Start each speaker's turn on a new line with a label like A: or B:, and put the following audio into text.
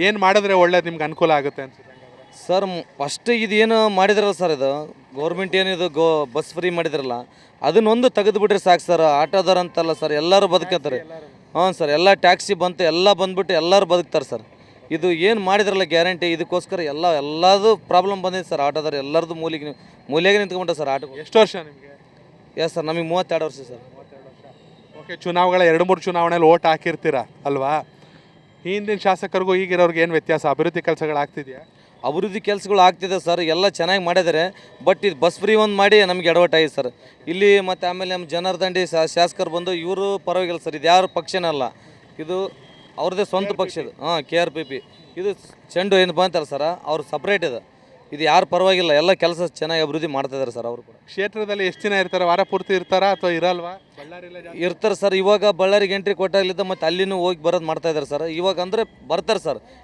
A: ಏನು ಮಾಡಿದ್ರೆ ಒಳ್ಳೇದು ನಿಮ್ಗೆ ಅನುಕೂಲ ಆಗುತ್ತೆ ಅನ್ಸುತ್ತೆ ಹಂಗಾದ್ರೆ?
B: ಸರ್ ಫಸ್ಟ್ ಇದೇನು ಮಾಡಿದ್ರಲ್ಲ ಸರ್ ಇದು ಗೌರ್ಮೆಂಟ್ ಏನಿದು ಬಸ್ ಫ್ರೀ ಮಾಡಿದ್ರಲ್ಲ ಅದನ್ನೊಂದು ತೆಗೆದು ಬಿಟ್ರೆ ಸಾಕು ಸರ್. ಆಟೋದವ್ರು ಅಂತಲ್ಲ ಸರ್, ಎಲ್ಲರೂ ಬದುಕತ್ತಾರೆ. ಹಾಂ ಸರ್, ಎಲ್ಲ ಟ್ಯಾಕ್ಸಿ ಬಂತು, ಎಲ್ಲ ಬಂದ್ಬಿಟ್ಟು ಎಲ್ಲರೂ ಬದುಕ್ತಾರೆ ಸರ್. ಇದು ಏನು ಮಾಡಿದ್ರಲ್ಲ ಗ್ಯಾರಂಟಿ, ಇದಕ್ಕೋಸ್ಕರ ಎಲ್ಲದು ಪ್ರಾಬ್ಲಮ್ ಬಂದಿದೆ ಸರ್. ಆಟೋದವ್ರು ಎಲ್ಲರದ್ದು ಮೂಲೆಗೆ ನಿಂತ್ಕೊಂಡ್ಬಿಟ್ಟ ಸರ್ ಆಟೋ.
A: ಎಷ್ಟು ವರ್ಷ ನಿಮಗೆ?
B: ಎಸ್ ಸರ್, ನಮಗೆ 32 ವರ್ಷ ಸರ್.
A: ಓಕೆ, ಚುನಾವಣೆಗಳ 2-3 ಚುನಾವಣೆಯಲ್ಲಿ ಓಟ್ ಹಾಕಿರ್ತೀರಾ ಅಲ್ವಾ? ಹಿಂದಿನ ಶಾಸಕರಿಗೂ ಈಗಿರೋರ್ಗೆ ಏನು ವ್ಯತ್ಯಾಸ? ಅಭಿವೃದ್ಧಿ ಕೆಲಸಗಳಾಗ್ತಿದೆಯಾ?
B: ಅಭಿವೃದ್ಧಿ ಕೆಲಸಗಳು ಆಗ್ತಿದೆ ಸರ್, ಎಲ್ಲ ಚೆನ್ನಾಗಿ ಮಾಡಿದ್ದಾರೆ. ಬಟ್ ಇದು ಬಸ್ ಫ್ರೀ ಒಂದು ಮಾಡಿ ನಮಗೆ ಎಡವಟ್ಟಾಗಿದೆ ಸರ್ ಇಲ್ಲಿ. ಮತ್ತು ಆಮೇಲೆ ನಮ್ಮ ಜನಾರ್ದಂಡಿ ಶಾಸಕರು ಬಂದು ಇವರು ಪರವಾಗಿಲ್ಲ ಸರ್. ಇದು ಯಾರು ಪಕ್ಷನಲ್ಲ, ಇದು ಅವ್ರದ್ದೇ ಸ್ವಂತ ಪಕ್ಷ ಇದು. ಹಾಂ, KRPP ಇದು ಚೆಂಡು ಏನು ಬಂತಲ್ಲ ಸರ್, ಅವ್ರು ಸಪ್ರೇಟ್ ಇದು ಯಾರು ಪರವಾಗಿಲ್ಲ, ಎಲ್ಲ ಕೆಲಸ ಚೆನ್ನಾಗಿ ಅಭಿವೃದ್ಧಿ ಮಾಡ್ತಿದ್ದಾರೆ ಸರ್. ಅವರು ಕೂಡ
A: ಕ್ಷೇತ್ರದಲ್ಲಿ ಎಷ್ಟು ದಿನ ಇರ್ತಾರೆ? ವಾರ ಪೂರ್ತಿ ಇರ್ತಾರಾ ಅಥವಾ ಇರಲ್ವಾ?
B: ಇರ್ತಾರೆ ಸರ್. ಇವಾಗ ಬಳ್ಳಾರಿಗೆ ಎಂಟ್ರಿ ಕೊಟ್ಟಾಗಲಿದ್ದ ಮತ್ತು ಅಲ್ಲಿನೂ ಹೋಗಿ ಬರೋದು ಮಾಡ್ತಾ ಇದ್ದಾರೆ ಸರ್. ಇವಾಗ ಅಂದರೆ ಬರ್ತಾರೆ ಸರ್.